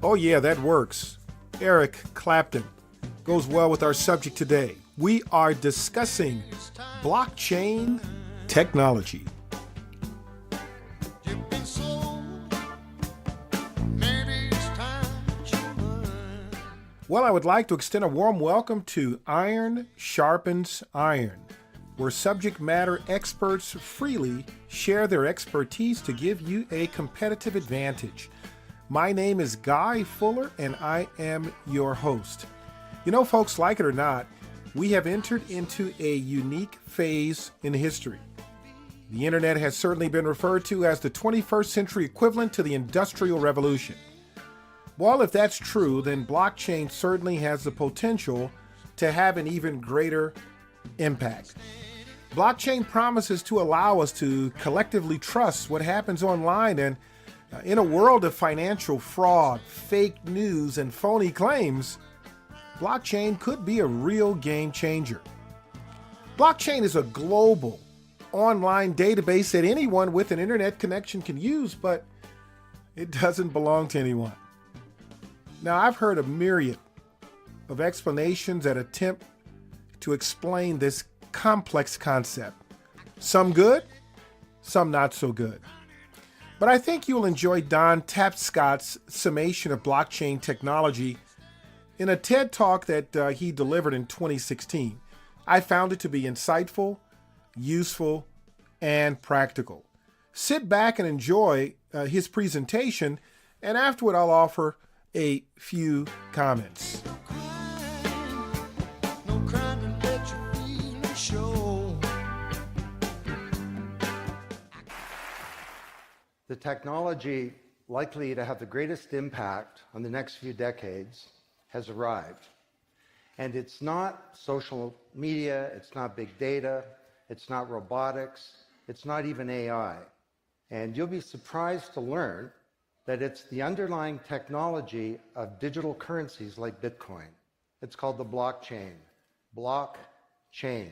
Oh, yeah, that works. Eric Clapton goes well with our subject today. We are discussing blockchain technology. Well, I would like to extend a warm welcome to Iron Sharpens Iron, where subject matter experts freely share their expertise to give you a competitive advantage. My name is Guy Fuller, and I am your host. You know, folks, like it or not, we have entered into a unique phase in history. The internet has certainly been referred to as the 21st century equivalent to the Industrial Revolution. Well, if that's true, then blockchain certainly has the potential to have an even greater impact. Blockchain promises to allow us to collectively trust what happens online, and in a world of financial fraud, fake news, and phony claims, blockchain could be a real game changer. Blockchain is a global online database that anyone with an internet connection can use, but it doesn't belong to anyone. Now, I've heard a myriad of explanations that attempt to explain this complex concept. Some good, some not so good. But I think you'll enjoy Don Tapscott's summation of blockchain technology in a TED Talk that he delivered in 2016. I found it to be insightful, useful, and practical. Sit back and enjoy his presentation, and afterward I'll offer a few comments. The technology likely to have the greatest impact on the next few decades has arrived. And it's not social media, it's not big data, it's not robotics, it's not even AI. And you'll be surprised to learn that it's the underlying technology of digital currencies like Bitcoin. It's called the blockchain. Blockchain.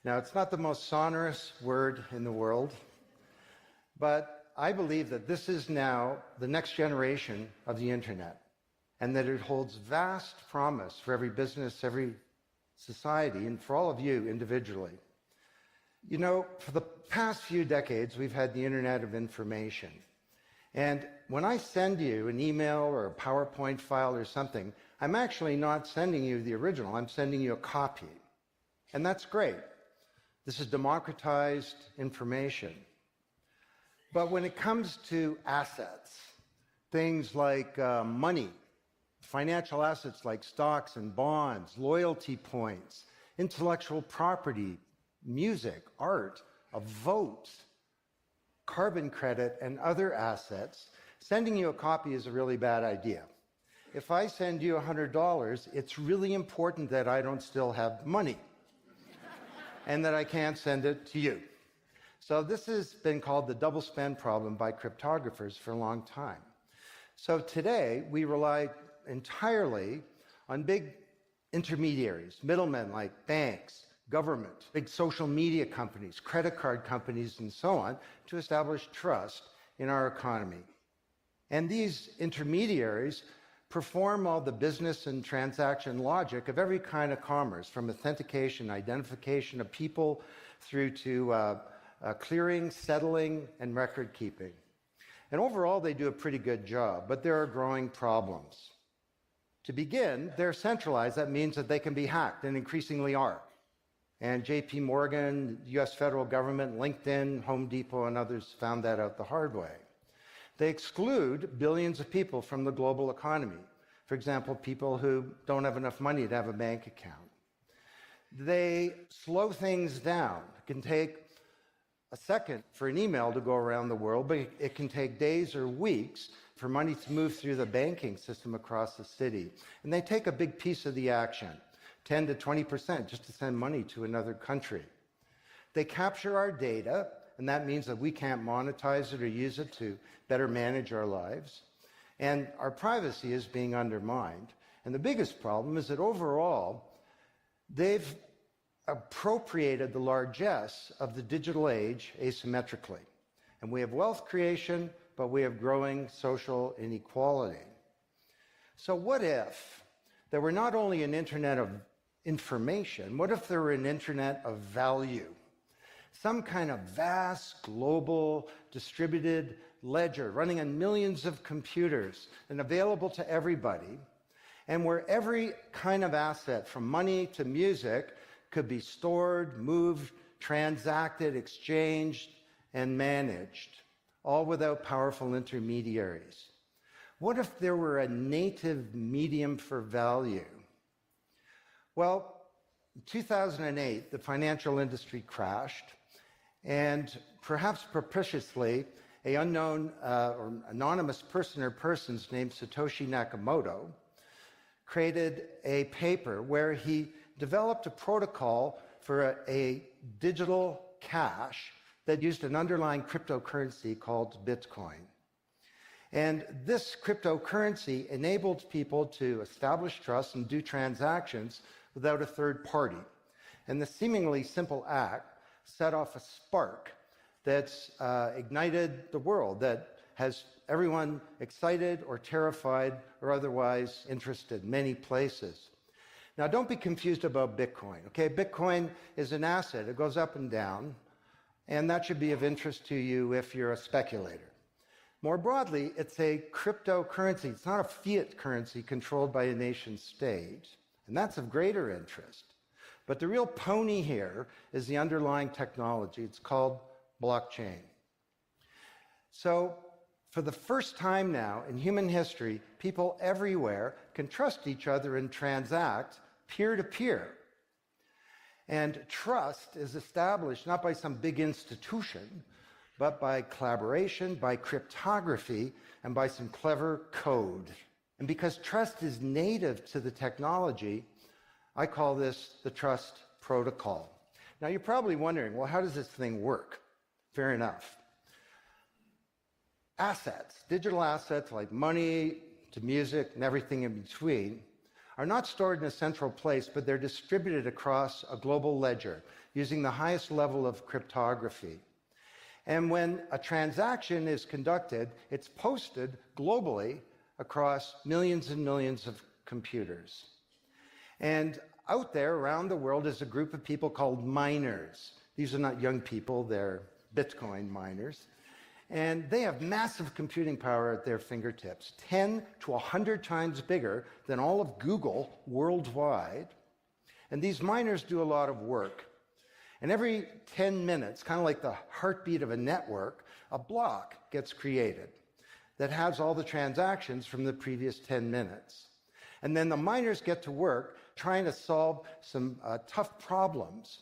Now, it's not the most sonorous word in the world, but I believe that this is now the next generation of the internet, and that it holds vast promise for every business, every society, and for all of you individually. You know, for the past few decades, we've had the Internet of Information. And when I send you an email or a PowerPoint file or something, I'm actually not sending you the original, I'm sending you a copy. And that's great. This is democratized information. But when it comes to assets, things like money, financial assets like stocks and bonds, loyalty points, intellectual property, music, art, a vote, carbon credit, and other assets, sending you a copy is a really bad idea. If I send you $100, it's really important that I don't still have money and that I can't send it to you. So this has been called the double spend problem by cryptographers for a long time. So today, we rely entirely on big intermediaries, middlemen like banks, government, big social media companies, credit card companies, and so on, to establish trust in our economy. And these intermediaries perform all the business and transaction logic of every kind of commerce, from authentication, identification of people, through to clearing, settling, and record keeping. And overall, they do a pretty good job, but there are growing problems. To begin, they're centralized. That means that they can be hacked, and increasingly are. And JP Morgan, US federal government, LinkedIn, Home Depot, and others found that out the hard way. They exclude billions of people from the global economy. For example, people who don't have enough money to have a bank account. They slow things down. It can take a second for an email to go around the world, but it can take days or weeks for money to move through the banking system across the city. And they take a big piece of the action. 10 to 20% just to send money to another country. They capture our data, and that means that we can't monetize it or use it to better manage our lives. And our privacy is being undermined. And the biggest problem is that overall, they've appropriated the largesse of the digital age asymmetrically. And we have wealth creation, but we have growing social inequality. So what if there were not only an internet of information, what if there were an internet of value? Some kind of vast, global, distributed ledger running on millions of computers and available to everybody, and where every kind of asset, from money to music, could be stored, moved, transacted, exchanged, and managed, all without powerful intermediaries. What if there were a native medium for value? Well, in 2008, the financial industry crashed, and perhaps propitiously, an unknown or anonymous person or persons named Satoshi Nakamoto created a paper where he developed a protocol for a digital cash that used an underlying cryptocurrency called Bitcoin. And this cryptocurrency enabled people to establish trust and do transactions without a third party. And the seemingly simple act set off a spark that's ignited the world, that has everyone excited or terrified or otherwise interested in many places. Now, don't be confused about Bitcoin, okay? Bitcoin is an asset. It goes up and down, and that should be of interest to you if you're a speculator. More broadly, it's a cryptocurrency. It's not a fiat currency controlled by a nation state, and that's of greater interest. But the real pony here is the underlying technology. It's called blockchain. So, for the first time now in human history, people everywhere can trust each other and transact peer-to-peer. And trust is established not by some big institution, but by collaboration, by cryptography, and by some clever code. And because trust is native to the technology, I call this the trust protocol. Now, you're probably wondering, well, how does this thing work? Fair enough. Assets, digital assets like money to music and everything in between, are not stored in a central place, but they're distributed across a global ledger using the highest level of cryptography. And when a transaction is conducted, it's posted globally across millions and millions of computers. And out there around the world is a group of people called miners. These are not young people, they're Bitcoin miners. And they have massive computing power at their fingertips, 10 to 100 times bigger than all of Google worldwide. And these miners do a lot of work. And every 10 minutes, kind of like the heartbeat of a network, a block gets created that has all the transactions from the previous 10 minutes. And then the miners get to work trying to solve some tough problems.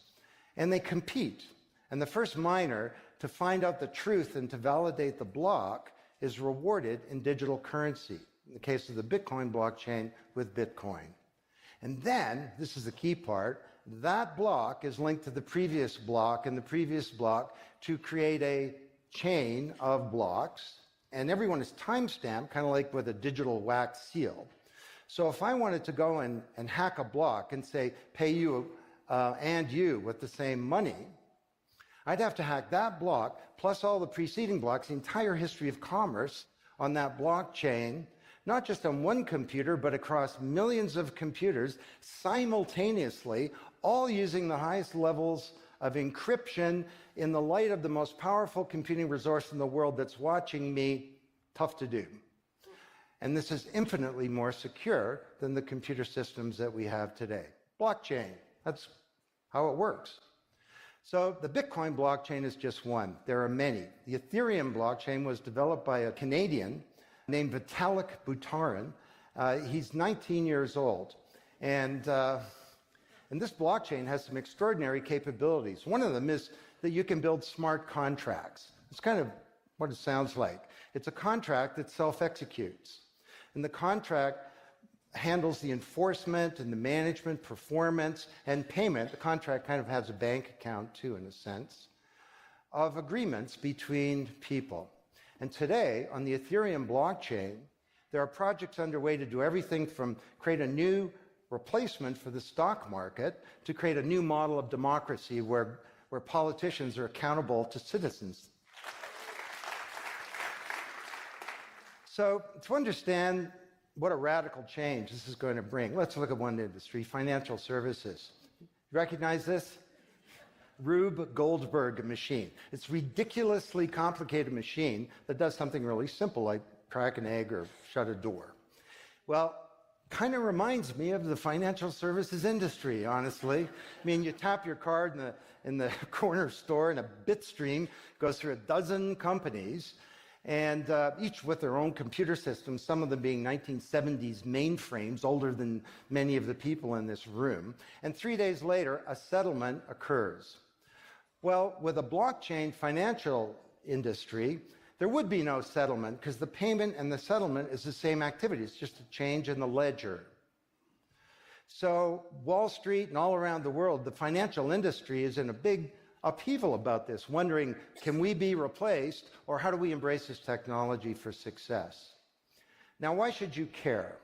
And they compete. And the first miner to find out the truth and to validate the block is rewarded in digital currency, in the case of the Bitcoin blockchain with Bitcoin. And then, this is the key part, that block is linked to the previous block and the previous block to create a chain of blocks, and everyone is time-stamped, kind of like with a digital wax seal. So if I wanted to go and hack a block and say, pay you and you with the same money, I'd have to hack that block, plus all the preceding blocks, the entire history of commerce on that blockchain, not just on one computer, but across millions of computers simultaneously, all using the highest levels of encryption in the light of the most powerful computing resource in the world that's watching me. Tough to do. And this is infinitely more secure than the computer systems that we have today. Blockchain, that's how it works. So the Bitcoin blockchain is just one. There are many. The Ethereum blockchain was developed by a Canadian named Vitalik Buterin. He's 19 years old. And this blockchain has some extraordinary capabilities. One of them is that you can build smart contracts. It's kind of what it sounds like. It's a contract that self-executes. And the contract handles the enforcement and the management, performance, and payment. The contract kind of has a bank account, too, in a sense, of agreements between people. And today, on the Ethereum blockchain, there are projects underway to do everything from create a new replacement for the stock market to create a new model of democracy where politicians are accountable to citizens. So to understand what a radical change this is going to bring. Let's look at one industry, financial services. You recognize this? Rube Goldberg machine. It's a ridiculously complicated machine that does something really simple, like crack an egg or shut a door. Well, kind of reminds me of the financial services industry, honestly. I mean, you tap your card in the corner store, and a bit stream goes through a dozen companies, and each with their own computer systems, some of them being 1970s mainframes, older than many of the people in this room. And 3 days later, a settlement occurs. Well, with a blockchain financial industry, there would be no settlement because the payment and the settlement is the same activity. It's just a change in the ledger. So Wall Street and all around the world, the financial industry is in a big upheaval about this, wondering, can we be replaced, or how do we embrace this technology for success? Now, why should you care?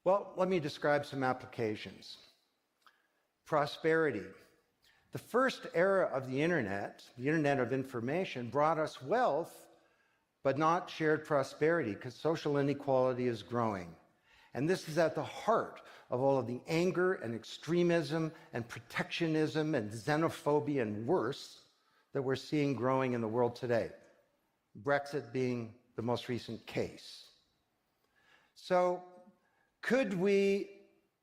Well, let me describe some applications. Prosperity. The first era of the Internet of information, brought us wealth, but not shared prosperity, because social inequality is growing. And this is at the heart of all of the anger and extremism and protectionism and xenophobia and worse that we're seeing growing in the world today. Brexit being the most recent case. So, could we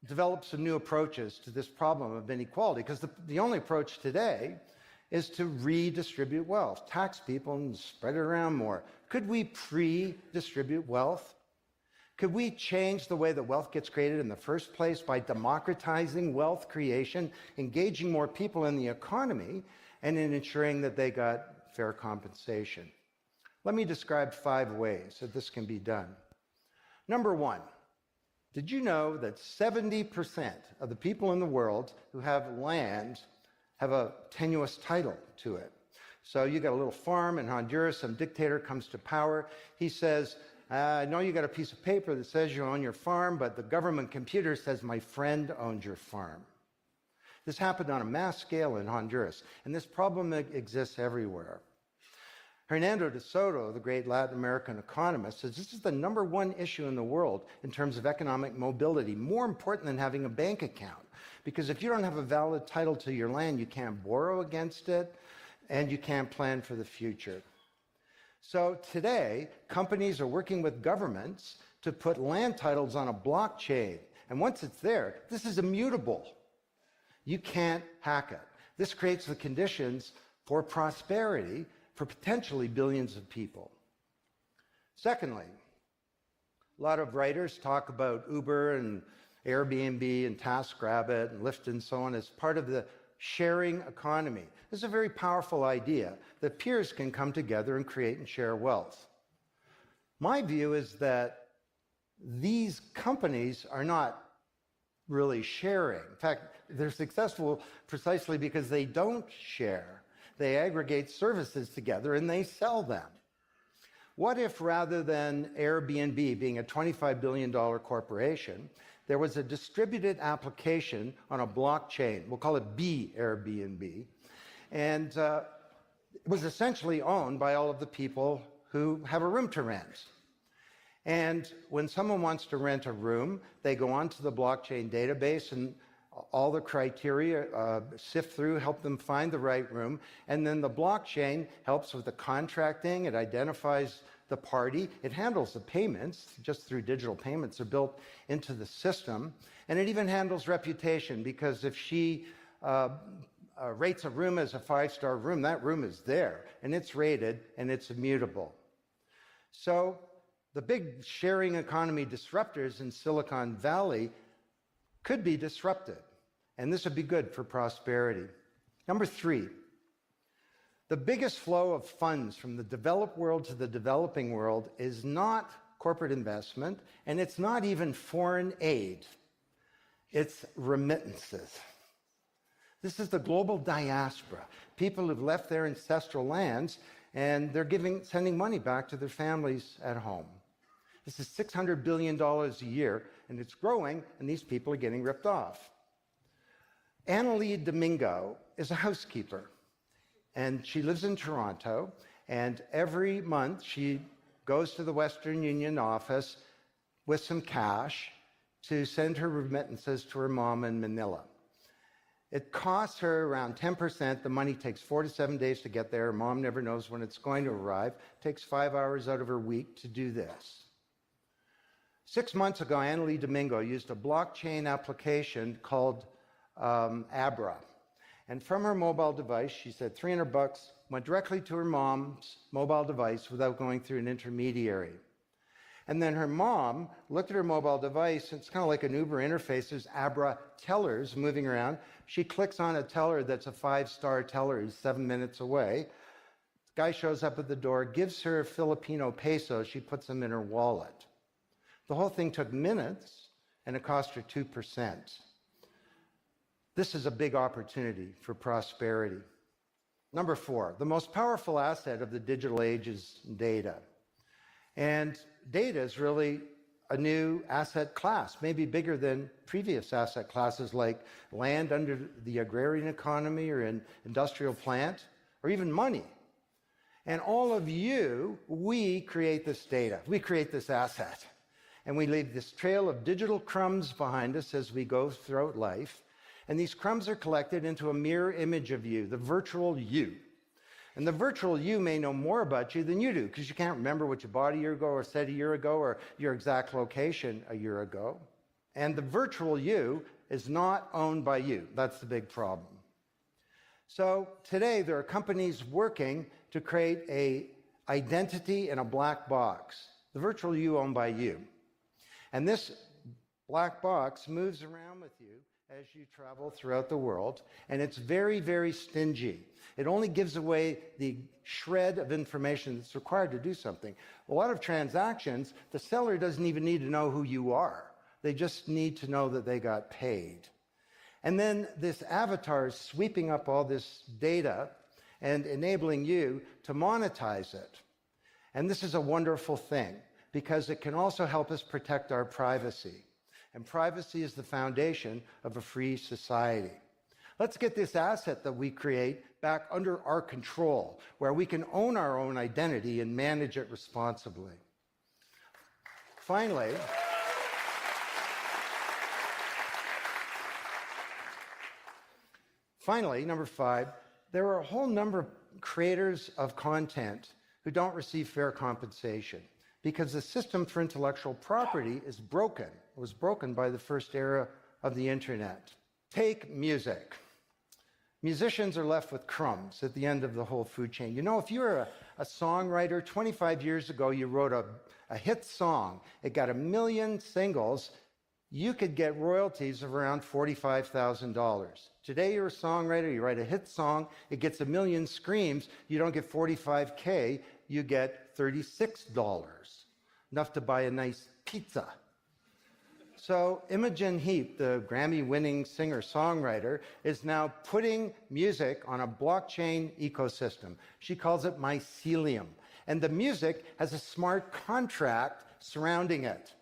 develop some new approaches to this problem of inequality? Because the only approach today is to redistribute wealth, tax people and spread it around more. Could we pre-distribute wealth? Could we change the way that wealth gets created in the first place by democratizing wealth creation, engaging more people in the economy, and in ensuring that they got fair compensation? Let me describe 5 ways that this can be done. Number 1, did you know that 70% of the people in the world who have land have a tenuous title to it? So you got a little farm in Honduras, some dictator comes to power. He says, I know you got a piece of paper that says you own your farm, but the government computer says my friend owns your farm. This happened on a mass scale in Honduras, and this problem exists everywhere. Hernando de Soto, the great Latin American economist, says this is the number 1 issue in the world in terms of economic mobility, more important than having a bank account. Because if you don't have a valid title to your land, you can't borrow against it, and you can't plan for the future. So today, companies are working with governments to put land titles on a blockchain. And once it's there, this is immutable. You can't hack it. This creates the conditions for prosperity for potentially billions of people. Secondly, a lot of writers talk about Uber and Airbnb and TaskRabbit and Lyft and so on as part of the sharing economy. This is a very powerful idea that peers can come together and create and share wealth. My view is that these companies are not really sharing. In fact, they're successful precisely because they don't share. They aggregate services together and they sell them. What if rather than Airbnb being a $25 billion corporation, there was a distributed application on a blockchain, we'll call it B Airbnb, and it was essentially owned by all of the people who have a room to rent. And when someone wants to rent a room, they go onto the blockchain database and all the criteria, sift through, help them find the right room, and then the blockchain helps with the contracting, it identifies the party, it handles the payments, just through digital payments are built into the system, and it even handles reputation, because if she rates a room as a 5-star room, that room is there, and it's rated, and it's immutable. So the big sharing economy disruptors in Silicon Valley could be disrupted, and this would be good for prosperity. Number 3, the biggest flow of funds from the developed world to the developing world is not corporate investment, and it's not even foreign aid. It's remittances. This is the global diaspora, people who've left their ancestral lands, and they're sending money back to their families at home. This is $600 billion a year, and it's growing, and these people are getting ripped off. Annalie Domingo is a housekeeper, and she lives in Toronto, and every month she goes to the Western Union office, with some cash to send her remittances to her mom in Manila. It costs her around 10%. The money takes 4 to 7 days to get there. Her mom never knows when it's going to arrive. It takes 5 hours out of her week to do this. 6 months ago, Annalie Domingo used a blockchain application called Abra. And from her mobile device, she said $300 went directly to her mom's mobile device without going through an intermediary. And then her mom looked at her mobile device, and it's kind of like an Uber interface. There's Abra tellers moving around. She clicks on a teller that's a 5-star teller. He's 7 minutes away. The guy shows up at the door, gives her Filipino pesos. She puts them in her wallet. The whole thing took minutes, and it cost her 2%. This is a big opportunity for prosperity. Number 4, the most powerful asset of the digital age is data. And data is really a new asset class, maybe bigger than previous asset classes like land under the agrarian economy or an industrial plant, or even money. And all of you, we create this data. We create this asset. And we leave this trail of digital crumbs behind us as we go throughout life. And these crumbs are collected into a mirror image of you, the virtual you. And the virtual you may know more about you than you do, because you can't remember what you bought a year ago or said a year ago or your exact location a year ago. And the virtual you is not owned by you. That's the big problem. So today there are companies working to create an identity in a black box. The virtual you owned by you. And this black box moves around with you as you travel throughout the world, and it's very, very stingy. It only gives away the shred of information that's required to do something. A lot of transactions, the seller doesn't even need to know who you are. They just need to know that they got paid. And then this avatar is sweeping up all this data and enabling you to monetize it. And this is a wonderful thing, because it can also help us protect our privacy. And privacy is the foundation of a free society. Let's get this asset that we create back under our control, where we can own our own identity and manage it responsibly. Finally, number 5, there are a whole number of creators of content who don't receive fair compensation, because the system for intellectual property is broken. It was broken by the first era of the internet. Take music. Musicians are left with crumbs at the end of the whole food chain. You know, if you're a songwriter, 25 years ago you wrote a hit song, it got 1 million singles, you could get royalties of around $45,000. Today you're a songwriter, you write a hit song, it gets 1 million streams, you don't get $45K, you get $36, enough to buy a nice pizza. So Imogen Heap, the Grammy-winning singer-songwriter, is now putting music on a blockchain ecosystem. She calls it mycelium. And the music has a smart contract surrounding it.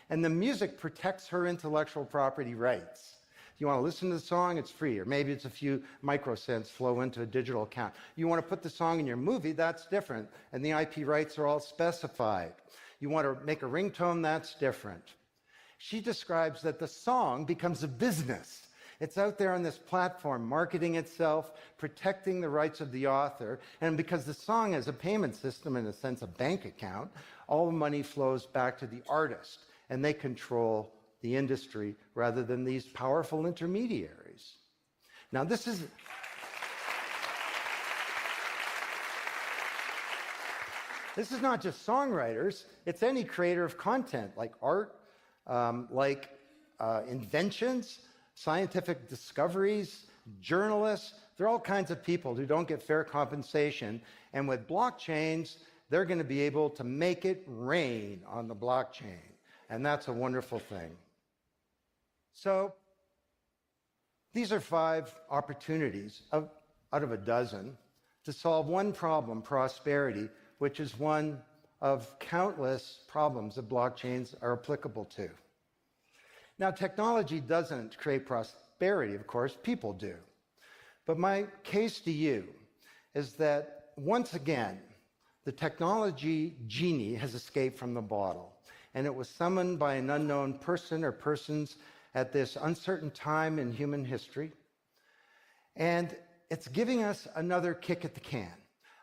And the music protects her intellectual property rights. If you want to listen to the song, it's free, or maybe it's a few microcents flow into a digital account. You want to put the song in your movie, that's different, and the IP rights are all specified. You want to make a ringtone, that's different. She describes that the song becomes a business. It's out there on this platform, marketing itself, protecting the rights of the author, and because the song has a payment system, in a sense, a bank account, all the money flows back to the artist, and they control the industry rather than these powerful intermediaries. Now, this is not just songwriters, it's any creator of content, like art, inventions, scientific discoveries, journalists. There are all kinds of people who don't get fair compensation, and with blockchains, they're going to be able to make it rain on the blockchain, and that's a wonderful thing. So these are 5 opportunities out of a dozen to solve one problem, prosperity, which is one of countless problems that blockchains are applicable to. Now, technology doesn't create prosperity, of course, people do. But my case to you is that, once again, the technology genie has escaped from the bottle. and it was summoned by an unknown person or persons at this uncertain time in human history. And it's giving us another kick at the can,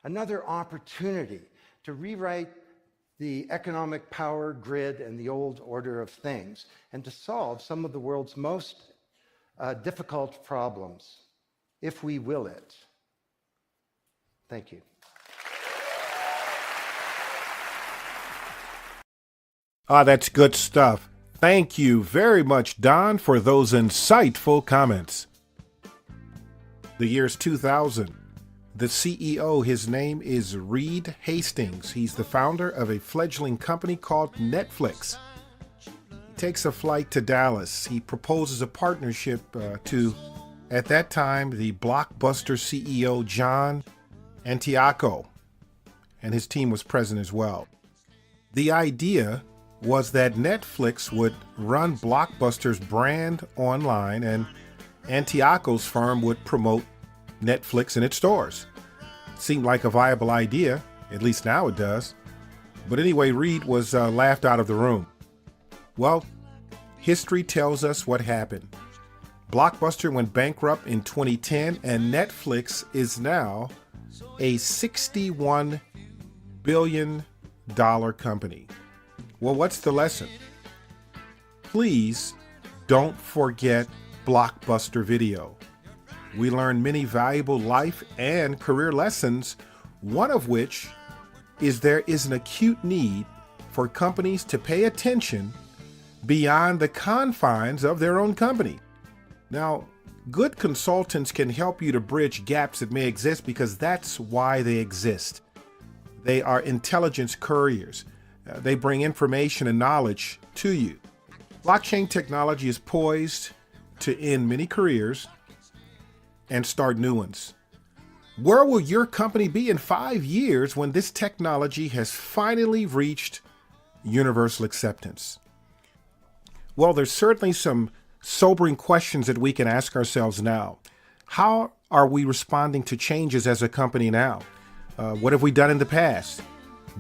another opportunity to rewrite the economic power grid and the old order of things, and to solve some of the world's most difficult problems, if we will it. Thank you. That's good stuff. Thank you very much, Don, for those insightful comments. The year's 2000. The CEO, his name is Reed Hastings. He's the founder of a fledgling company called Netflix. He takes a flight to Dallas. He proposes a partnership to, at that time, the Blockbuster CEO, John Antioco, and his team was present as well. The idea was that Netflix would run Blockbuster's brand online and Antioco's firm would promote Netflix in its stores. Seemed like a viable idea, at least now it does. But anyway, Reed was laughed out of the room. Well, history tells us what happened. Blockbuster went bankrupt in 2010, and Netflix is now a $61 billion company. Well, what's the lesson? Please don't forget Blockbuster Video. We learn many valuable life and career lessons, one of which is there is an acute need for companies to pay attention beyond the confines of their own company. Now, good consultants can help you to bridge gaps that may exist because that's why they exist. They are intelligence couriers. They bring information and knowledge to you. Blockchain technology is poised to end many careers and start new ones. Where will your company be in 5 years when this technology has finally reached universal acceptance? Well, there's certainly some sobering questions that we can ask ourselves now. How are we responding to changes as a company now? What have we done in the past?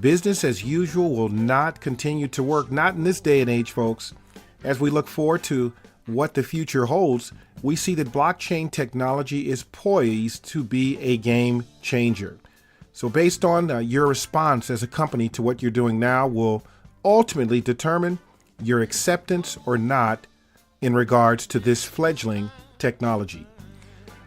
Business as usual will not continue to work, not in this day and age, folks. As we look forward to what the future holds, we see that blockchain technology is poised to be a game changer. So based on your response as a company to what you're doing now will ultimately determine your acceptance or not in regards to this fledgling technology.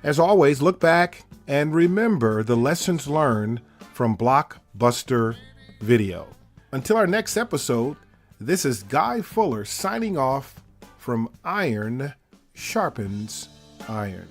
As always, look back and remember the lessons learned from Blockbuster Video. Until our next episode, this is Guy Fuller signing off from Iron Sharpens Iron.